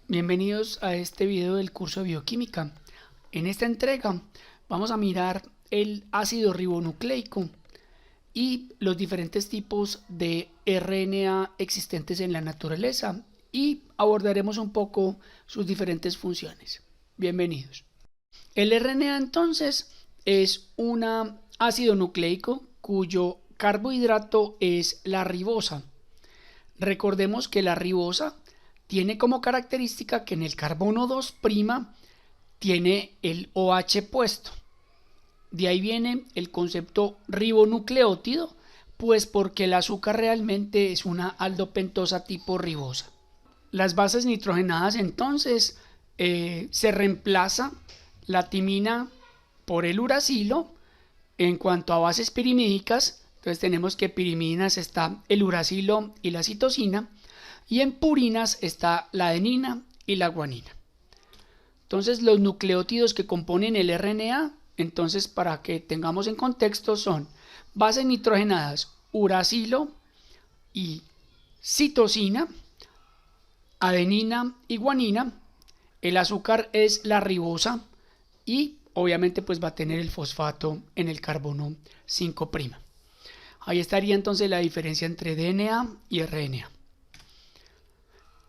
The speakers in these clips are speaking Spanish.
Bienvenidos a este video del curso de bioquímica. En esta entrega vamos a mirar el ácido ribonucleico y los diferentes tipos de RNA existentes en la naturaleza y abordaremos un poco sus diferentes funciones. Bienvenidos. El RNA entonces es un ácido nucleico cuyo carbohidrato es la ribosa. Recordemos que la ribosa tiene como característica que en el carbono 2' tiene el OH puesto. De ahí viene el concepto ribonucleótido, pues porque el azúcar realmente es una aldopentosa tipo ribosa. Las bases nitrogenadas entonces se reemplaza la timina por el uracilo. En cuanto a bases pirimídicas, entonces tenemos que pirimidinas está el uracilo y la citosina, y en purinas está la adenina y la guanina. Entonces los nucleótidos que componen el RNA, entonces para que tengamos en contexto, son bases nitrogenadas uracilo y citosina, adenina y guanina. El azúcar es la ribosa y obviamente pues va a tener el fosfato en el carbono 5'. Ahí estaría entonces la diferencia entre DNA y RNA.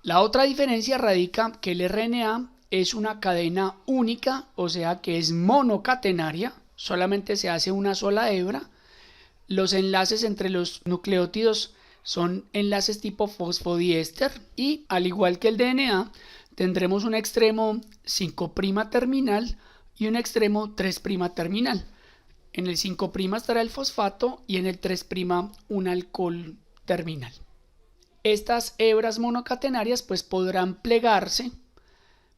La otra diferencia radica que el RNA es una cadena única, o sea que es monocatenaria, solamente se hace una sola hebra. Los enlaces entre los nucleótidos son enlaces tipo fosfodiéster y al igual que el DNA tendremos un extremo 5' terminal y un extremo 3' terminal. En el 5' estará el fosfato y en el 3' un alcohol terminal. Estas hebras monocatenarias pues podrán plegarse,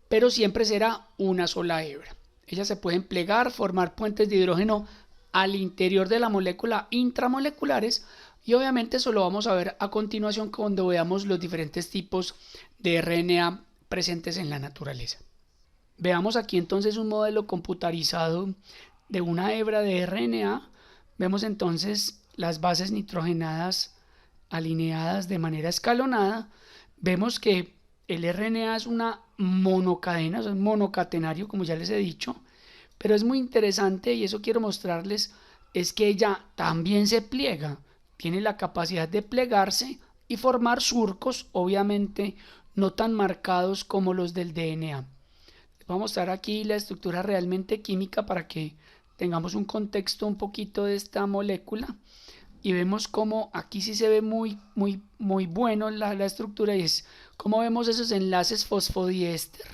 pero siempre será una sola hebra. Ellas se pueden plegar, formar puentes de hidrógeno al interior de la molécula intramoleculares, y obviamente eso lo vamos a ver a continuación cuando veamos los diferentes tipos de RNA presentes en la naturaleza. Veamos aquí entonces un modelo computarizado de una hebra de RNA. Vemos entonces las bases nitrogenadas alineadas de manera escalonada. Vemos que el RNA es una monocadena, es monocatenario, como ya les he dicho, pero es muy interesante, y eso quiero mostrarles, es que ella también se pliega, tiene la capacidad de plegarse y formar surcos, obviamente no tan marcados como los del DNA. Les voy a mostrar aquí la estructura realmente química para que tengamos un contexto un poquito de esta molécula. Y vemos como aquí sí se ve muy bueno la estructura, y es como vemos esos enlaces fosfodiéster.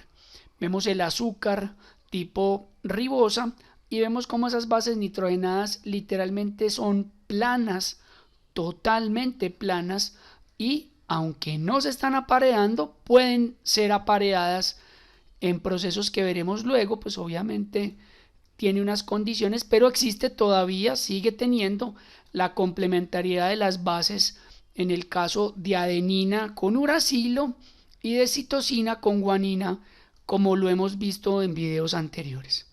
Vemos el azúcar tipo ribosa y vemos como esas bases nitrogenadas literalmente son planas, totalmente planas, y aunque no se están apareando, pueden ser apareadas en procesos que veremos luego, pues obviamente tiene unas condiciones, pero existe todavía, sigue teniendo la complementariedad de las bases en el caso de adenina con uracilo y de citosina con guanina, como lo hemos visto en videos anteriores.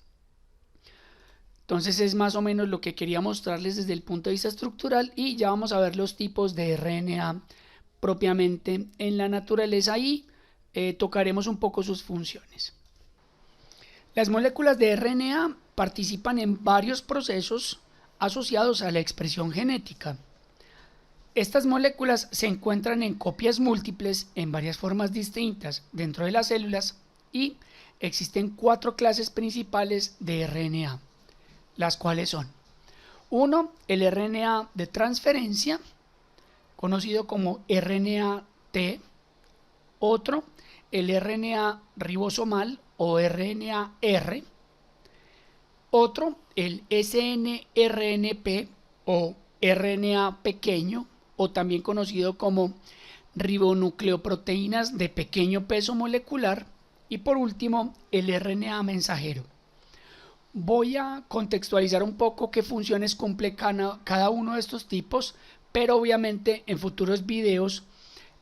Entonces es más o menos lo que quería mostrarles desde el punto de vista estructural, y ya vamos a ver los tipos de RNA propiamente en la naturaleza y tocaremos un poco sus funciones. Las moléculas de RNA participan en varios procesos asociados a la expresión genética. Estas moléculas se encuentran en copias múltiples en varias formas distintas dentro de las células, y existen 4 clases principales de RNA, las cuales son: 1. El RNA de transferencia, conocido como RNA-T. Otro, el RNA ribosomal o RNA-R. Otro, el snRNP o RNA pequeño, o también conocido como ribonucleoproteínas de pequeño peso molecular. Y por último, el RNA mensajero. Voy a contextualizar un poco qué funciones cumple cada uno de estos tipos, pero obviamente en futuros videos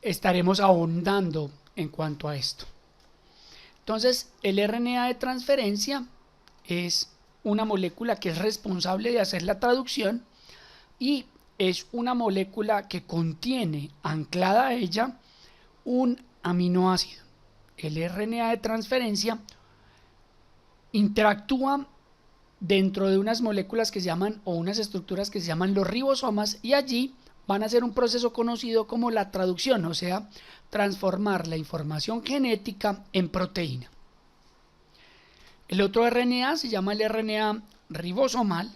estaremos ahondando en cuanto a esto. Entonces, el RNA de transferencia es una molécula que es responsable de hacer la traducción, y es una molécula que contiene anclada a ella un aminoácido. el RNA de transferencia, interactúa dentro de unas moléculas que se llaman, o unas estructuras que se llaman los ribosomas, y allí van a hacer un proceso conocido como la traducción, o sea, transformar la información genética en proteína. El otro RNA se llama el RNA ribosomal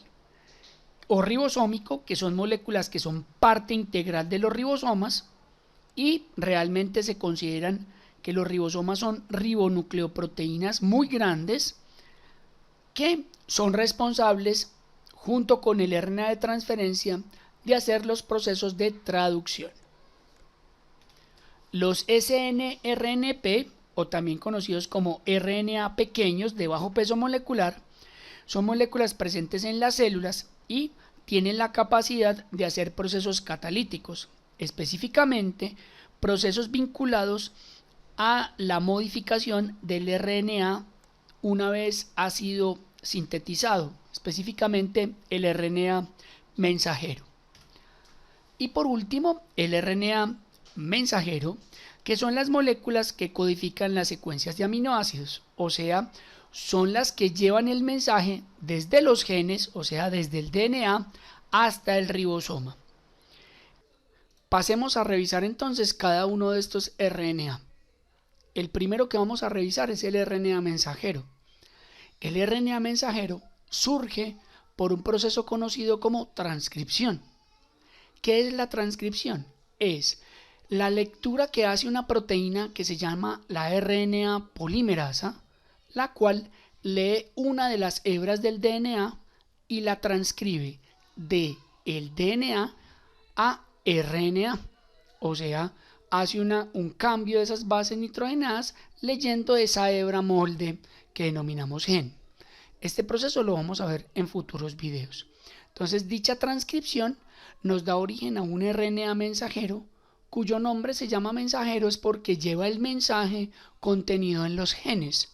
o ribosómico, que son moléculas que son parte integral de los ribosomas, y realmente se consideran que los ribosomas son ribonucleoproteínas muy grandes que son responsables, junto con el RNA de transferencia, de hacer los procesos de traducción. Los snRNP, o también conocidos como RNA pequeños de bajo peso molecular, son moléculas presentes en las células y tienen la capacidad de hacer procesos catalíticos, específicamente procesos vinculados a la modificación del RNA una vez ha sido sintetizado, específicamente el RNA mensajero. Y por último, el RNA mensajero, que son las moléculas que codifican las secuencias de aminoácidos, o sea, son las que llevan el mensaje desde los genes, o sea, desde el DNA hasta el ribosoma. Pasemos a revisar entonces cada uno de estos RNA. El primero que vamos a revisar es el RNA mensajero. El RNA mensajero surge por un proceso conocido como transcripción. ¿Qué es la transcripción? Es la lectura que hace una proteína que se llama la RNA polimerasa, la cual lee una de las hebras del DNA y la transcribe de el DNA a RNA, o sea, hace un cambio de esas bases nitrogenadas leyendo esa hebra molde que denominamos gen. Este proceso lo vamos a ver en futuros videos. Entonces, dicha transcripción nos da origen a un RNA mensajero, cuyo nombre se llama mensajero es porque lleva el mensaje contenido en los genes.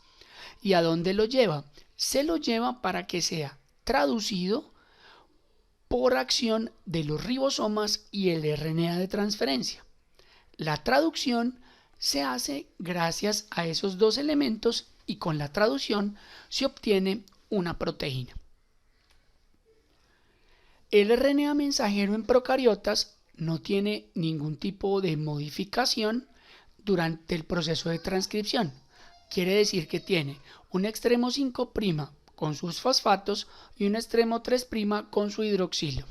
¿Y a dónde lo lleva? Se lo lleva para que sea traducido por acción de los ribosomas y el RNA de transferencia. La traducción se hace gracias a esos dos elementos y con la traducción se obtiene una proteína. El RNA mensajero en procariotas no tiene ningún tipo de modificación durante el proceso de transcripción. Quiere decir que tiene un extremo 5' con sus fosfatos y un extremo 3' con su hidroxilo.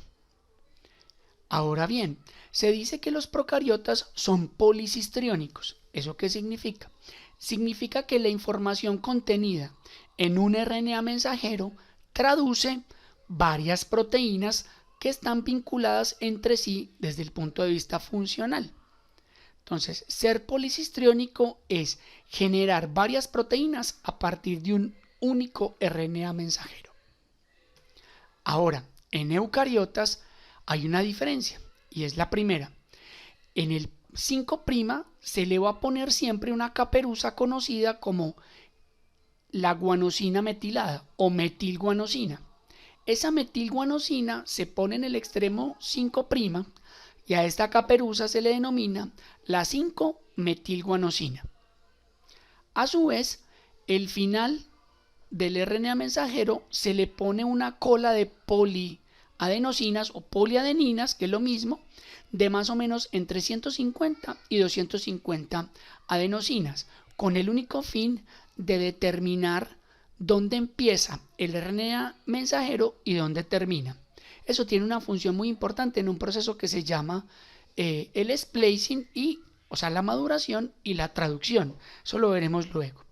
Ahora bien, se dice que los procariotas son policistriónicos. ¿Eso qué significa? Significa que la información contenida en un RNA mensajero traduce varias proteínas que están vinculadas entre sí desde el punto de vista funcional. Entonces, ser policistriónico es generar varias proteínas a partir de un único RNA mensajero. Ahora, en eucariotas hay una diferencia y es la primera. En el 5' se le va a poner siempre una caperuza conocida como la guanosina metilada o metilguanosina. Esa metilguanosina se pone en el extremo 5' y a esta caperuza se le denomina la 5-metilguanosina. A su vez, el final del RNA mensajero se le pone una cola de poliadenosinas o poliadeninas, que es lo mismo, de más o menos entre 150 y 250 adenosinas, con el único fin de determinar dónde empieza el RNA mensajero y dónde termina. Eso tiene una función muy importante en un proceso que se llama el splicing, o sea, la maduración y la traducción. Eso lo veremos luego.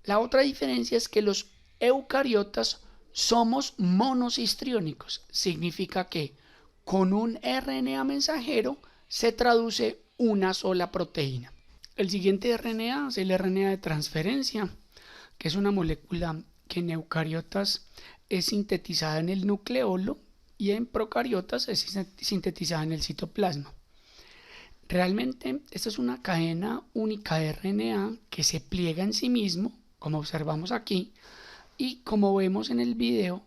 La otra diferencia es que los eucariotas somos monocistriónicos. Significa que con un RNA mensajero se traduce una sola proteína. El siguiente RNA es el RNA de transferencia, que es una molécula que en eucariotas es sintetizada en el nucleolo y en procariotas es sintetizada en el citoplasma. Realmente esta es una cadena única de RNA que se pliega en sí mismo, como observamos aquí, y como vemos en el video,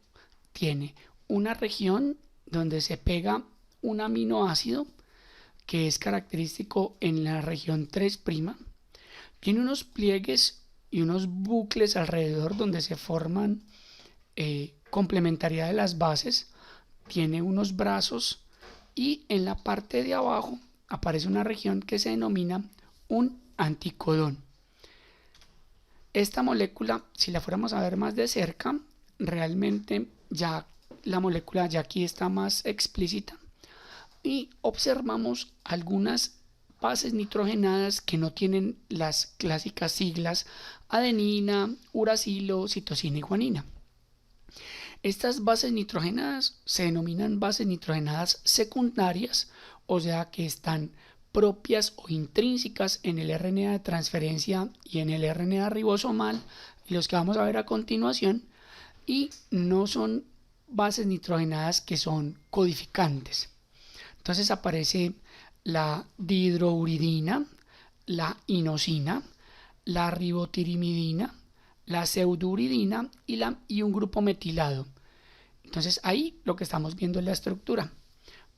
tiene una región donde se pega un aminoácido que es característico en la región 3', Tiene unos pliegues y unos bucles alrededor donde se forman complementariedad de las bases. Tiene unos brazos y en la parte de abajo aparece una región que se denomina un anticodón. Esta molécula, si la fuéramos a ver más de cerca, realmente ya la molécula ya aquí está más explícita y observamos algunas bases nitrogenadas que no tienen las clásicas siglas adenina, uracilo, citosina y guanina. Estas bases nitrogenadas se denominan bases nitrogenadas secundarias, o sea que están propias o intrínsecas en el RNA de transferencia y en el RNA ribosomal, los que vamos a ver a continuación, y no son bases nitrogenadas que son codificantes. Entonces aparece la dihidrouridina, la inosina, la ribotirimidina, la pseudouridina y un grupo metilado. Entonces ahí lo que estamos viendo es la estructura.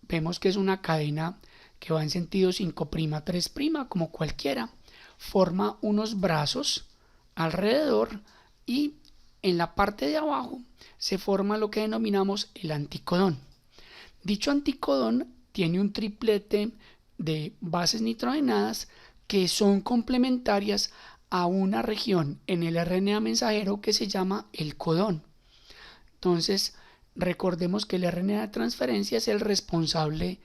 Vemos que es una cadena que va en sentido 5', 3', como cualquiera. Forma unos brazos alrededor y en la parte de abajo se forma lo que denominamos el anticodón. Dicho anticodón tiene un triplete de bases nitrogenadas que son complementarias a una región en el RNA mensajero que se llama el codón. Entonces, recordemos que el RNA de transferencia es el responsable,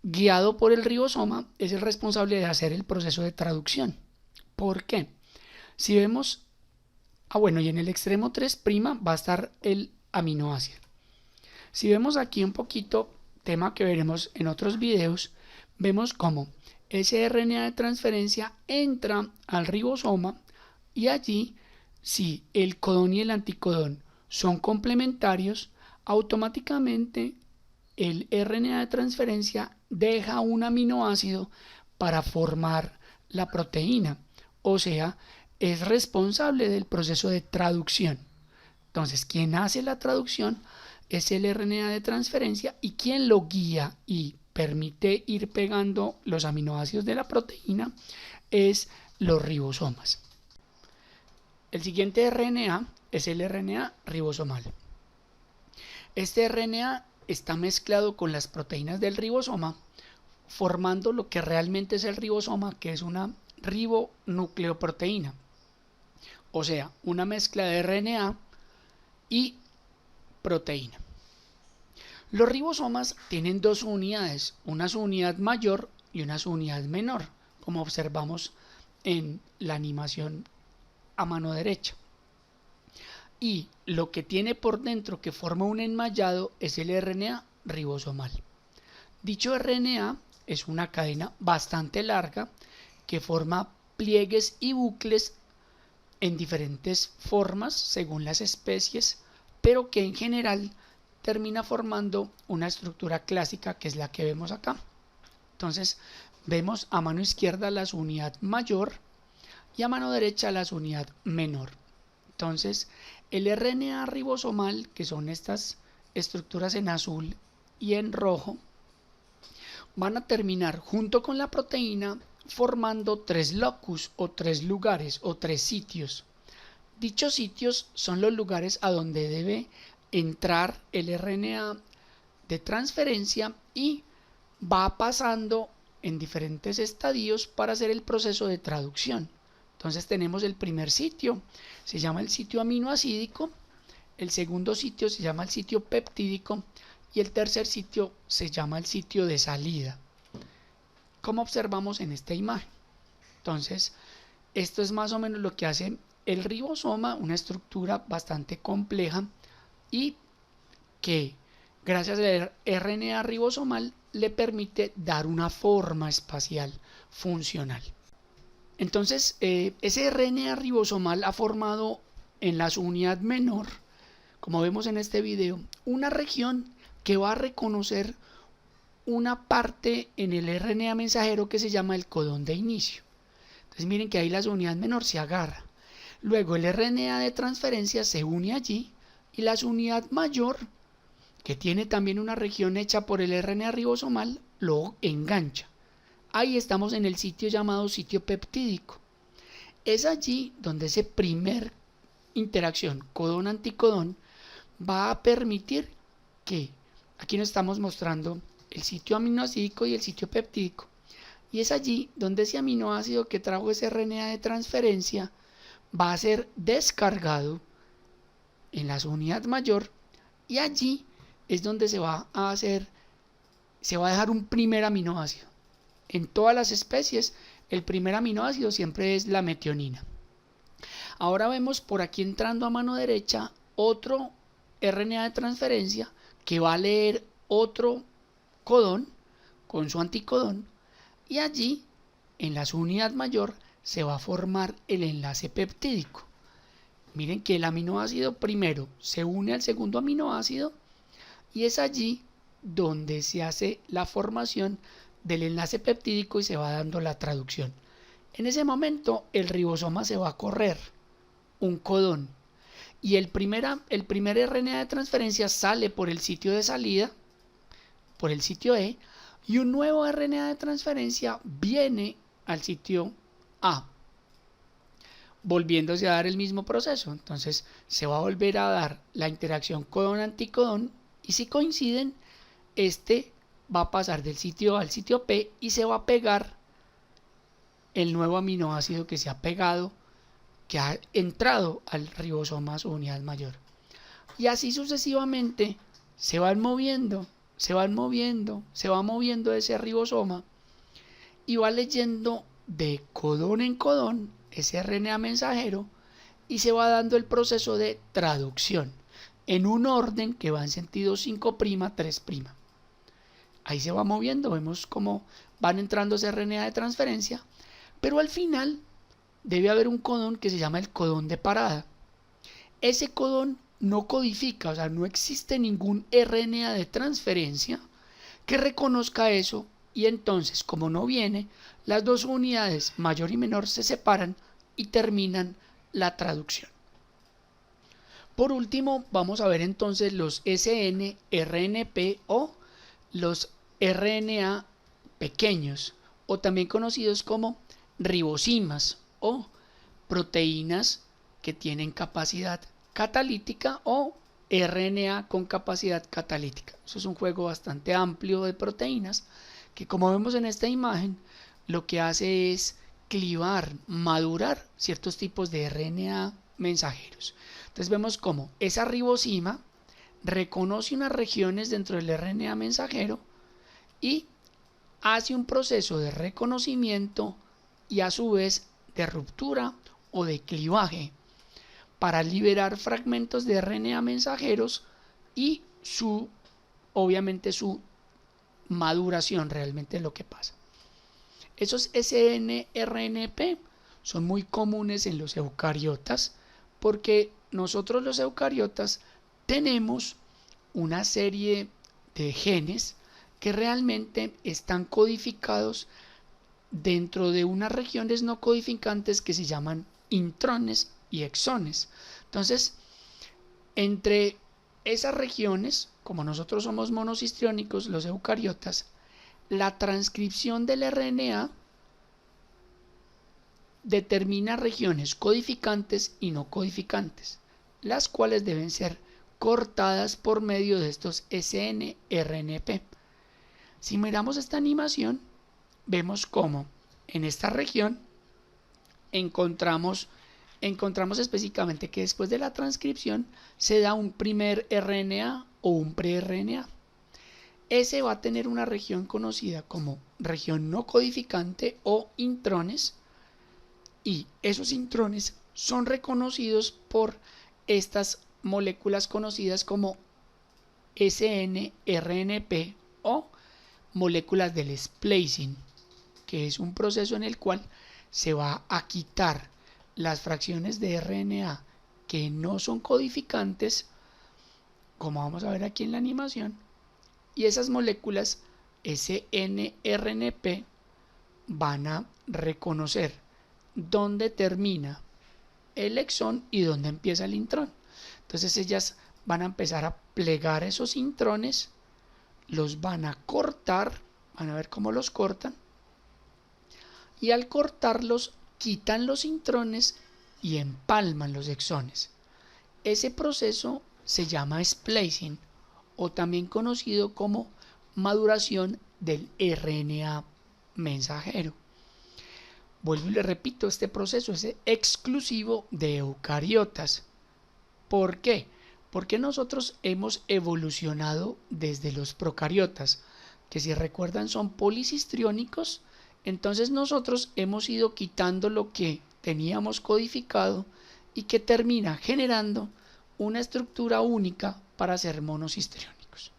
guiado por el ribosoma, es el responsable de hacer el proceso de traducción. ¿Por qué? Si vemos, y en el extremo 3' va a estar el aminoácido. Si vemos aquí un poquito, tema que veremos en otros videos, vemos cómo ese RNA de transferencia entra al ribosoma y allí, si el codón y el anticodón son complementarios, automáticamente el RNA de transferencia deja un aminoácido para formar la proteína, o sea, es responsable del proceso de traducción. Entonces, quien hace la traducción es el RNA de transferencia y quien lo guía y permite ir pegando los aminoácidos de la proteína es los ribosomas. El siguiente RNA es el RNA ribosomal. Este RNA está mezclado con las proteínas del ribosoma, formando lo que realmente es el ribosoma, que es una ribonucleoproteína, o sea, una mezcla de RNA y proteína. Los ribosomas tienen dos unidades, una subunidad mayor y una subunidad menor, como observamos en la animación a mano derecha. Y lo que tiene por dentro que forma un enmallado es el RNA ribosomal. Dicho RNA es una cadena bastante larga que forma pliegues y bucles en diferentes formas según las especies, pero que en general termina formando una estructura clásica que es la que vemos acá. Entonces vemos a mano izquierda la subunidad mayor y a mano derecha la subunidad menor. Entonces el RNA ribosomal, que son estas estructuras en azul y en rojo, van a terminar junto con la proteína formando tres locus o tres lugares o tres sitios. Dichos sitios son los lugares a donde debe entrar el RNA de transferencia y va pasando en diferentes estadios para hacer el proceso de traducción. Entonces tenemos el primer sitio, se llama el sitio aminoacídico, el segundo sitio se llama el sitio peptídico y el tercer sitio se llama el sitio de salida, como observamos en esta imagen. Entonces, esto es más o menos lo que hace el ribosoma, una estructura bastante compleja y que gracias al RNA ribosomal le permite dar una forma espacial funcional. Entonces, ese RNA ribosomal ha formado en la subunidad menor, como vemos en este video, una región que va a reconocer una parte en el RNA mensajero que se llama el codón de inicio. Entonces miren que ahí la subunidad menor se agarra. Luego el RNA de transferencia se une allí y la subunidad mayor, que tiene también una región hecha por el RNA ribosomal, lo engancha. Ahí estamos en el sitio llamado sitio peptídico. Es allí donde ese primer interacción codón-anticodón va a permitir que, aquí nos estamos mostrando el sitio aminoácido y el sitio peptídico, y es allí donde ese aminoácido que trajo ese RNA de transferencia va a ser descargado en la unidad mayor, y allí es donde se va a dejar un primer aminoácido. En todas las especies, el primer aminoácido siempre es la metionina. Ahora vemos por aquí entrando a mano derecha otro RNA de transferencia que va a leer otro codón con su anticodón, y allí en la subunidad mayor se va a formar el enlace peptídico. Miren que el aminoácido primero se une al segundo aminoácido, y es allí donde se hace la formación del enlace peptídico y se va dando la traducción. En ese momento el ribosoma se va a correr un codón, y el primer RNA de transferencia sale por el sitio de salida, por el sitio E, y un nuevo RNA de transferencia viene al sitio A, volviéndose a dar el mismo proceso. Entonces se va a volver a dar la interacción codón-anticodón, y si coinciden, este va a pasar del sitio A al sitio P y se va a pegar el nuevo aminoácido que se ha pegado, que ha entrado al ribosoma su unidad mayor. Y así sucesivamente se van moviendo, se va moviendo ese ribosoma, y va leyendo de codón en codón ese RNA mensajero, y se va dando el proceso de traducción en un orden que va en sentido 5', 3'. Ahí se va moviendo, vemos cómo van entrando ese RNA de transferencia, pero al final debe haber un codón que se llama el codón de parada. Ese codón no codifica, o sea, no existe ningún RNA de transferencia que reconozca eso, y entonces, como no viene, las dos unidades mayor y menor se separan y terminan la traducción. Por último, vamos a ver entonces los snRNP o los RNA pequeños, o también conocidos como ribosimas o proteínas que tienen capacidad catalítica o RNA con capacidad catalítica. Eso es un juego bastante amplio de proteínas que, como vemos en esta imagen, lo que hace es clivar, madurar ciertos tipos de RNA mensajeros. Entonces vemos cómo esa ribosima reconoce unas regiones dentro del RNA mensajero y hace un proceso de reconocimiento y a su vez de ruptura o de clivaje para liberar fragmentos de RNA mensajeros y obviamente su maduración, realmente es lo que pasa. Esos snRNP son muy comunes en los eucariotas, porque nosotros los eucariotas tenemos una serie de genes que realmente están codificados dentro de unas regiones no codificantes que se llaman intrones y exones. Entonces, entre esas regiones, como nosotros somos monocistriónicos, los eucariotas, la transcripción del RNA determina regiones codificantes y no codificantes, las cuales deben ser cortadas por medio de estos snRNP. Si miramos esta animación, vemos cómo en esta región encontramos específicamente que después de la transcripción se da un primer RNA o un pre-RNA. Ese va a tener una región conocida como región no codificante o intrones, y esos intrones son reconocidos por estas moléculas conocidas como snRNP o moléculas del splicing, que es un proceso en el cual se va a quitar las fracciones de RNA que no son codificantes, como vamos a ver aquí en la animación, y esas moléculas snRNP van a reconocer dónde termina el exón y dónde empieza el intrón. Entonces ellas van a empezar a plegar esos intrones, los van a cortar, van a ver cómo los cortan, y al cortarlos quitan los intrones y empalman los exones. Ese proceso se llama splicing, o también conocido como maduración del RNA mensajero. Vuelvo y le repito, este proceso es exclusivo de eucariotas. ¿Por qué? Porque nosotros hemos evolucionado desde los procariotas, que si recuerdan son policistriónicos. Entonces nosotros hemos ido quitando lo que teníamos codificado y que termina generando una estructura única para ser monocistriónicos.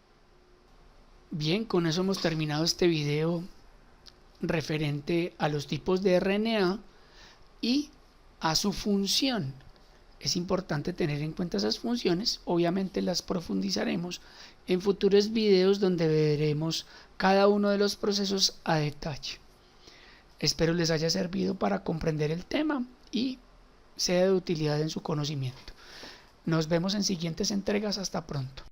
Bien, con eso hemos terminado este video referente a los tipos de RNA y a su función. Es importante tener en cuenta esas funciones, obviamente las profundizaremos en futuros videos donde veremos cada uno de los procesos a detalle. Espero les haya servido para comprender el tema y sea de utilidad en su conocimiento. Nos vemos en siguientes entregas. Hasta pronto.